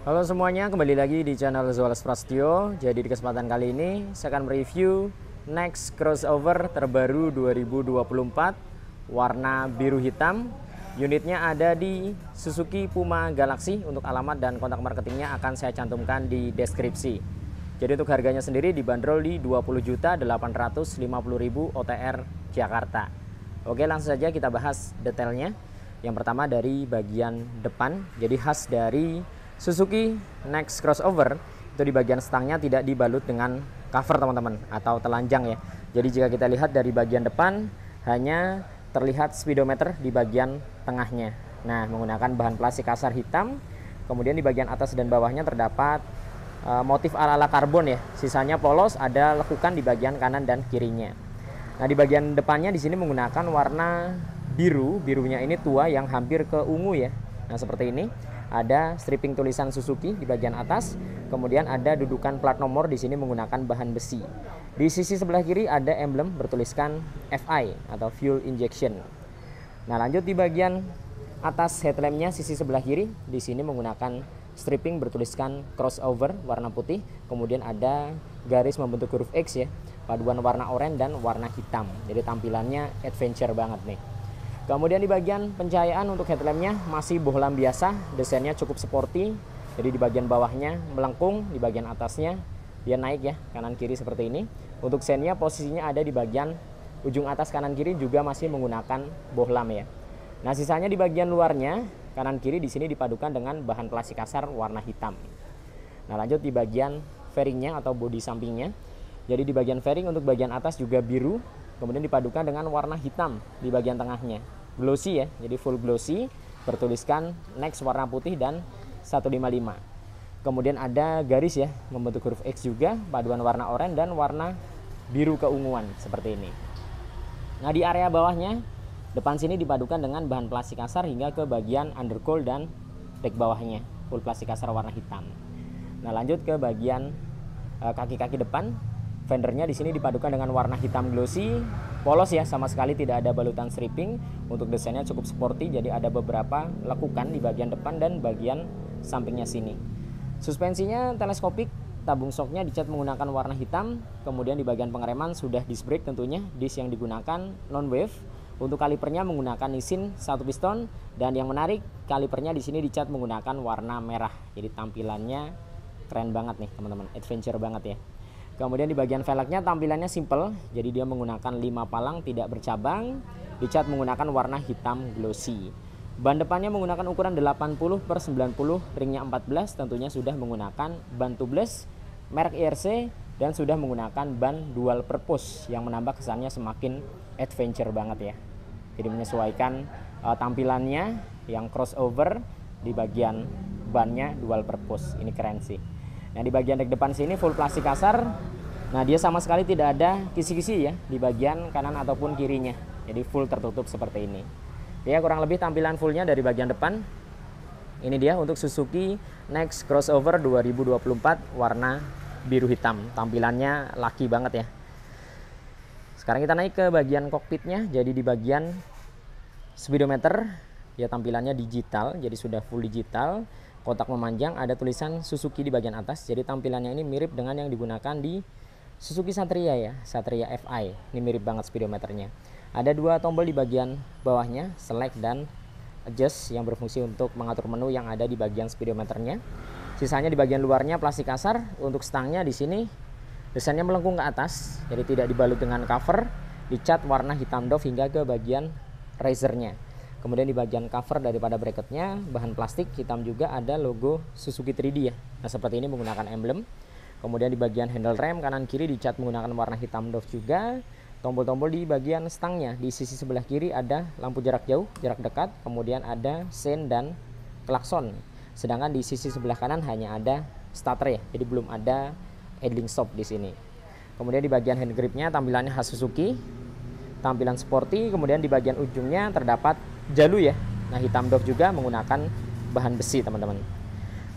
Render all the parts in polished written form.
Halo semuanya, kembali lagi di channel Zoales Prastio. Jadi di kesempatan kali ini saya akan mereview Next crossover terbaru 2024 warna biru hitam. Unitnya ada di Suzuki Puma Galaxy. Untuk alamat dan kontak marketingnya akan saya cantumkan di deskripsi. Jadi untuk harganya sendiri dibanderol di 20.850.000 OTR Jakarta. Oke, langsung saja kita bahas detailnya. Yang pertama dari bagian depan. Jadi khas dari Suzuki Next crossover itu di bagian stangnya tidak dibalut dengan cover teman-teman, atau telanjang ya. Jadi jika kita lihat dari bagian depan hanya terlihat speedometer di bagian tengahnya. Nah, menggunakan bahan plastik kasar hitam. Kemudian di bagian atas dan bawahnya terdapat motif ala-ala karbon ya. Sisanya polos, ada lekukan di bagian kanan dan kirinya. Nah, di bagian depannya di sini menggunakan warna biru. Birunya ini tua yang hampir ke ungu ya. Nah, seperti ini. Ada stripping tulisan Suzuki di bagian atas, kemudian ada dudukan plat nomor di sini menggunakan bahan besi. Di sisi sebelah kiri ada emblem bertuliskan FI atau fuel injection. Nah, lanjut di bagian atas headlampnya sisi sebelah kiri di sini menggunakan stripping bertuliskan crossover warna putih, kemudian ada garis membentuk huruf X ya, paduan warna oranye dan warna hitam. Jadi tampilannya adventure banget nih. Kemudian di bagian pencahayaan untuk headlampnya masih bohlam biasa, desainnya cukup sporty. Jadi di bagian bawahnya melengkung, di bagian atasnya dia naik ya, kanan kiri seperti ini. Untuk sennya posisinya ada di bagian ujung atas kanan kiri juga masih menggunakan bohlam ya. Nah, sisanya di bagian luarnya kanan kiri di sini dipadukan dengan bahan plastik kasar warna hitam. Nah, lanjut di bagian fairingnya atau bodi sampingnya. Jadi di bagian fairing untuk bagian atas juga biru, kemudian dipadukan dengan warna hitam di bagian tengahnya. Glossy ya, jadi full glossy, bertuliskan Next warna putih dan 155. Kemudian ada garis ya, membentuk huruf X juga, paduan warna oranye dan warna biru keunguan seperti ini. Nah, di area bawahnya, depan sini dipadukan dengan bahan plastik kasar hingga ke bagian undercowl dan dek bawahnya, full plastik kasar warna hitam. Nah, lanjut ke bagian kaki-kaki depan. Fendernya di sini dipadukan dengan warna hitam glossy, polos ya, sama sekali tidak ada balutan stripping. Untuk desainnya cukup sporty, jadi ada beberapa lekukan di bagian depan dan bagian sampingnya sini. Suspensinya teleskopik, tabung shocknya dicat menggunakan warna hitam. Kemudian di bagian pengereman sudah disc brake tentunya, disc yang digunakan non wave. Untuk kalipernya menggunakan Nissin 1 piston, dan yang menarik kalipernya di sini dicat menggunakan warna merah. Jadi tampilannya keren banget nih teman-teman, adventure banget ya. Kemudian di bagian velgnya tampilannya simple, jadi dia menggunakan 5 palang tidak bercabang, dicat menggunakan warna hitam glossy. Ban depannya menggunakan ukuran 80/90, ringnya 14, tentunya sudah menggunakan ban tubeless merek IRC dan sudah menggunakan ban dual purpose yang menambah kesannya semakin adventure banget ya. Jadi menyesuaikan tampilannya yang crossover di bagian bannya dual purpose, ini keren sih. Nah, di bagian dek depan sini full plastik kasar. Nah, dia sama sekali tidak ada kisi-kisi ya di bagian kanan ataupun kirinya. Jadi full tertutup seperti ini. Ya, kurang lebih tampilan fullnya dari bagian depan. Ini dia untuk Suzuki Next crossover 2024 warna biru hitam. Tampilannya laki banget ya. Sekarang kita naik ke bagian kokpitnya. Jadi di bagian speedometer ya tampilannya digital, jadi sudah full digital. Kotak memanjang, ada tulisan Suzuki di bagian atas. Jadi tampilannya ini mirip dengan yang digunakan di Suzuki Satria ya, Satria FI. Ini mirip banget speedometernya. Ada 2 tombol di bagian bawahnya, select dan adjust, yang berfungsi untuk mengatur menu yang ada di bagian speedometernya. Sisanya di bagian luarnya plastik kasar. Untuk stangnya di sini desainnya melengkung ke atas, jadi tidak dibalut dengan cover, dicat warna hitam doff hingga ke bagian risernya. Kemudian di bagian cover daripada bracketnya bahan plastik hitam juga, ada logo Suzuki 3D ya. Nah, seperti ini menggunakan emblem. Kemudian di bagian handle rem kanan kiri dicat menggunakan warna hitam doff juga. Tombol-tombol di bagian stangnya, di sisi sebelah kiri ada lampu jarak jauh, jarak dekat, kemudian ada sein dan klakson. Sedangkan di sisi sebelah kanan hanya ada starter ya, jadi belum ada idling stop di sini. Kemudian di bagian hand gripnya tampilannya khas Suzuki, tampilan sporty. Kemudian di bagian ujungnya terdapat jalu ya. Nah, hitam doff juga menggunakan bahan besi teman-teman.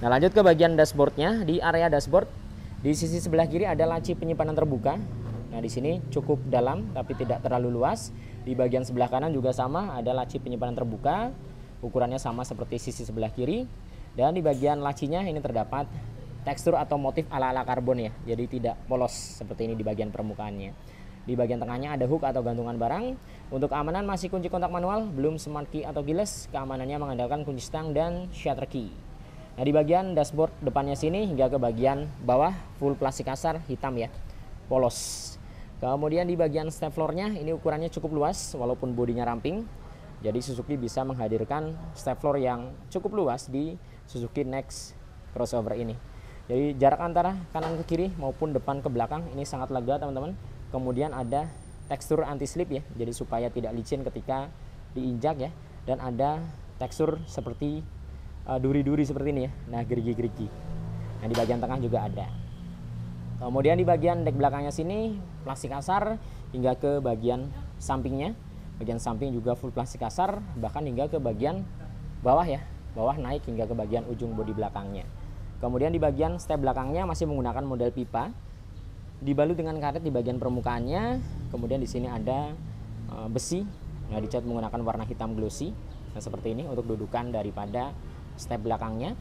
Nah, lanjut ke bagian dashboardnya. Di area dashboard di sisi sebelah kiri ada laci penyimpanan terbuka. Nah, di sini cukup dalam tapi tidak terlalu luas. Di bagian sebelah kanan juga sama, ada laci penyimpanan terbuka. Ukurannya sama seperti sisi sebelah kiri. Dan di bagian lacinya ini terdapat tekstur atau motif ala-ala karbon ya. Jadi tidak polos seperti ini di bagian permukaannya. Di bagian tengahnya ada hook atau gantungan barang. Untuk keamanan masih kunci kontak manual, belum smart key atau keyless. Keamanannya mengandalkan kunci stang dan shutter key. Nah, di bagian dashboard depannya sini hingga ke bagian bawah full plastik kasar hitam ya, polos. Kemudian di bagian step floornya ini ukurannya cukup luas walaupun bodinya ramping. Jadi Suzuki bisa menghadirkan step floor yang cukup luas di Suzuki Next crossover ini. Jadi jarak antara kanan ke kiri maupun depan ke belakang ini sangat lega teman-teman. Kemudian ada tekstur anti slip ya, jadi supaya tidak licin ketika diinjak ya. Dan ada tekstur seperti duri-duri seperti ini ya. Nah, gerigi-gerigi. Nah, di bagian tengah juga ada. Kemudian di bagian dek belakangnya sini plastik kasar hingga ke bagian sampingnya. Bagian samping juga full plastik kasar, bahkan hingga ke bagian bawah ya. Bawah naik hingga ke bagian ujung bodi belakangnya. Kemudian di bagian step belakangnya masih menggunakan model pipa. Dibalut dengan karet di bagian permukaannya. Kemudian di sini ada besi. Nah, dicat menggunakan warna hitam glossy. Nah, seperti ini untuk dudukan daripada step belakangnya.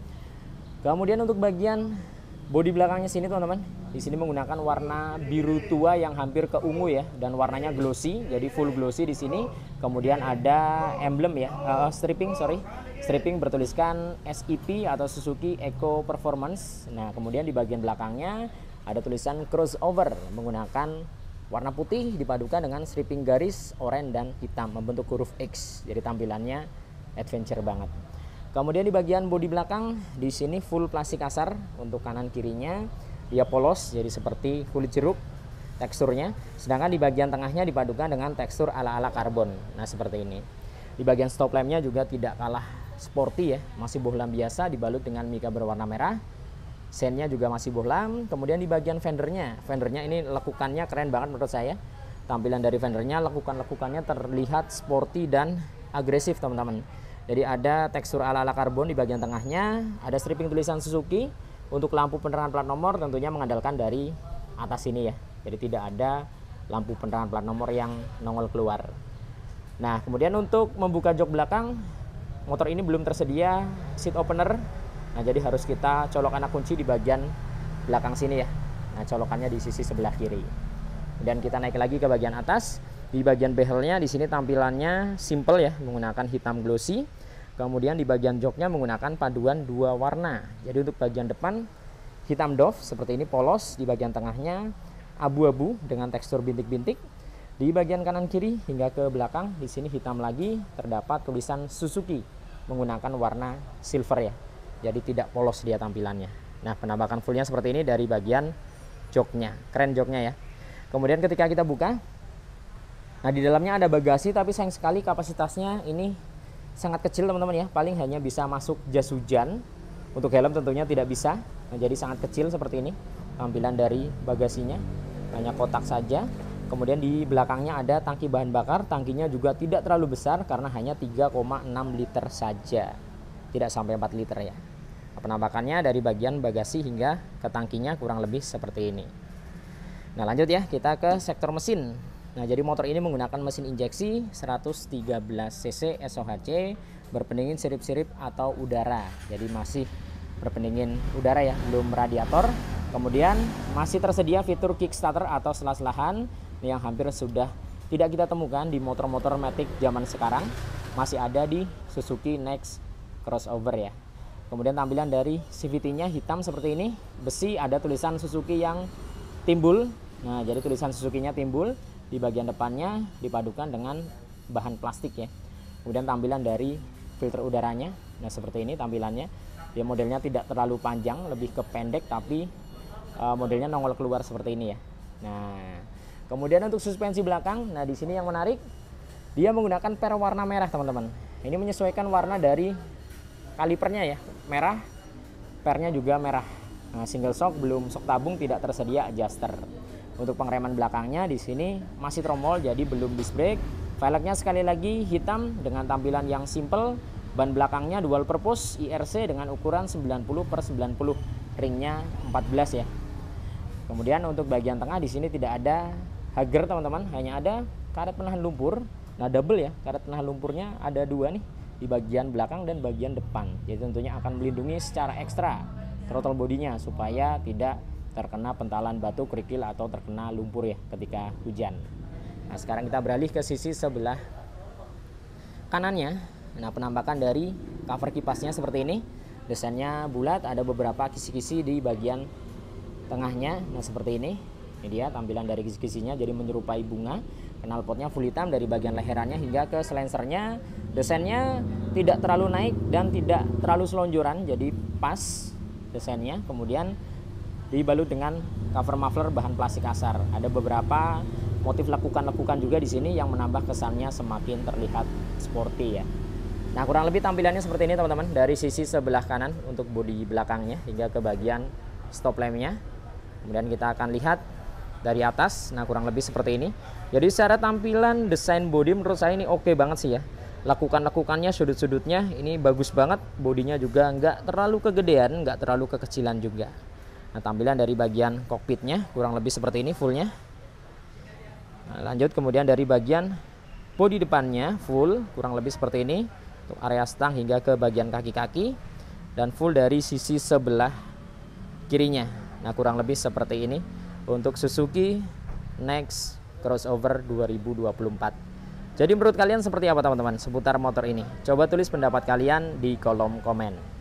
Kemudian untuk bagian bodi belakangnya sini teman-teman, di sini menggunakan warna biru tua yang hampir ke ungu ya, dan warnanya glossy, jadi full glossy di sini. Kemudian ada emblem ya, stripping bertuliskan SEP atau Suzuki Eco Performance. Nah, kemudian di bagian belakangnya ada tulisan crossover menggunakan warna putih dipadukan dengan stripping garis oranye dan hitam membentuk huruf X. Jadi tampilannya adventure banget. Kemudian di bagian bodi belakang di sini full plastik kasar, untuk kanan kirinya dia polos jadi seperti kulit jeruk teksturnya. Sedangkan di bagian tengahnya dipadukan dengan tekstur ala-ala karbon. Nah, seperti ini. Di bagian stop lampnya juga tidak kalah sporty ya, masih bohlam biasa dibalut dengan mika berwarna merah. Sennya juga masih bohlam. Kemudian di bagian fendernya ini lekukannya keren banget menurut saya. Tampilan dari fendernya, lekukannya terlihat sporty dan agresif teman-teman. Jadi ada tekstur ala-ala karbon di bagian tengahnya, ada stripping tulisan Suzuki. Untuk lampu penerangan plat nomor tentunya mengandalkan dari atas ini ya. Jadi tidak ada lampu penerangan plat nomor yang nongol keluar. Nah, kemudian untuk membuka jok belakang, motor ini belum tersedia seat opener. Nah, jadi harus kita colok anak kunci di bagian belakang sini ya. Nah, colokannya di sisi sebelah kiri. Dan kita naik lagi ke bagian atas. Di bagian behelnya di sini tampilannya simple ya, menggunakan hitam glossy. Kemudian di bagian joknya menggunakan paduan dua warna. Jadi untuk bagian depan hitam doff seperti ini polos, di bagian tengahnya abu-abu dengan tekstur bintik-bintik. Di bagian kanan kiri hingga ke belakang di sini hitam lagi, terdapat tulisan Suzuki menggunakan warna silver ya. Jadi tidak polos dia tampilannya. Nah, penampakan fullnya seperti ini dari bagian joknya. Keren joknya ya. Kemudian ketika kita buka, nah di dalamnya ada bagasi, tapi sayang sekali kapasitasnya ini sangat kecil teman-teman ya. Paling hanya bisa masuk jas hujan. Untuk helm tentunya tidak bisa. Nah, jadi sangat kecil seperti ini tampilan dari bagasinya. Hanya kotak saja. Kemudian di belakangnya ada tangki bahan bakar. Tangkinya juga tidak terlalu besar karena hanya 3,6 liter saja. Tidak sampai 4 liter ya. Penampakannya dari bagian bagasi hingga ke tangkinya kurang lebih seperti ini. Nah, lanjut ya, kita ke sektor mesin. Nah, jadi motor ini menggunakan mesin injeksi 113 cc SOHC berpendingin sirip-sirip atau udara. Jadi masih berpendingin udara ya, belum radiator. Kemudian masih tersedia fitur kickstarter atau selah-selahan yang hampir sudah tidak kita temukan di motor-motor matic zaman sekarang. Masih ada di Suzuki Next crossover ya. Kemudian tampilan dari CVT-nya hitam seperti ini. Besi ada tulisan Suzuki yang timbul. Nah, jadi tulisan Suzuki-nya timbul. Di bagian depannya dipadukan dengan bahan plastik ya. Kemudian tampilan dari filter udaranya, nah seperti ini tampilannya. Dia modelnya tidak terlalu panjang, lebih ke pendek, tapi modelnya nongol keluar seperti ini ya. Nah, kemudian untuk suspensi belakang, nah di sini yang menarik, dia menggunakan per warna merah teman-teman. Ini menyesuaikan warna dari kalipernya ya, merah. Pernya juga merah. Nah, single shock, belum shock tabung, tidak tersedia adjuster. Untuk pengereman belakangnya di sini masih tromol, jadi belum disc brake. Velgnya sekali lagi hitam dengan tampilan yang simple. Ban belakangnya dual purpose IRC dengan ukuran 90/90, ringnya 14 ya. Kemudian untuk bagian tengah di sini tidak ada hager teman-teman, hanya ada karet penahan lumpur. Nah, double ya, karet penahan lumpurnya ada dua nih. di bagian belakang dan bagian depan. Jadi tentunya akan melindungi secara ekstra throttle bodinya supaya tidak terkena pentalan batu, kerikil atau terkena lumpur ya ketika hujan. Nah, sekarang kita beralih ke sisi sebelah kanannya. Nah, penampakan dari cover kipasnya seperti ini. Desainnya bulat, ada beberapa kisi-kisi di bagian tengahnya. Nah, seperti ini. Ini dia tampilan dari kisi-kisinya, jadi menyerupai bunga. Knalpotnya full hitam dari bagian leherannya hingga ke silencernya. Desainnya tidak terlalu naik dan tidak terlalu selonjoran, jadi pas desainnya. Kemudian dibalut dengan cover muffler bahan plastik asar. Ada beberapa motif lekukan-lekukan juga di sini yang menambah kesannya semakin terlihat sporty ya. Nah, kurang lebih tampilannya seperti ini teman-teman, dari sisi sebelah kanan untuk bodi belakangnya hingga ke bagian stop lampnya. Kemudian kita akan lihat dari atas. Nah, kurang lebih seperti ini. Jadi secara tampilan desain bodi menurut saya ini oke banget sih ya. Lekukan-lekukannya, sudut-sudutnya ini bagus banget. Bodinya juga nggak terlalu kegedean, nggak terlalu kekecilan juga. Nah, tampilan dari bagian kokpitnya kurang lebih seperti ini fullnya. Nah, lanjut kemudian dari bagian bodi depannya full kurang lebih seperti ini untuk area stang hingga ke bagian kaki-kaki, dan full dari sisi sebelah kirinya. Nah, kurang lebih seperti ini untuk Suzuki Next Crossover 2024. Jadi menurut kalian seperti apa teman-teman seputar motor ini? Coba tulis pendapat kalian di kolom komen.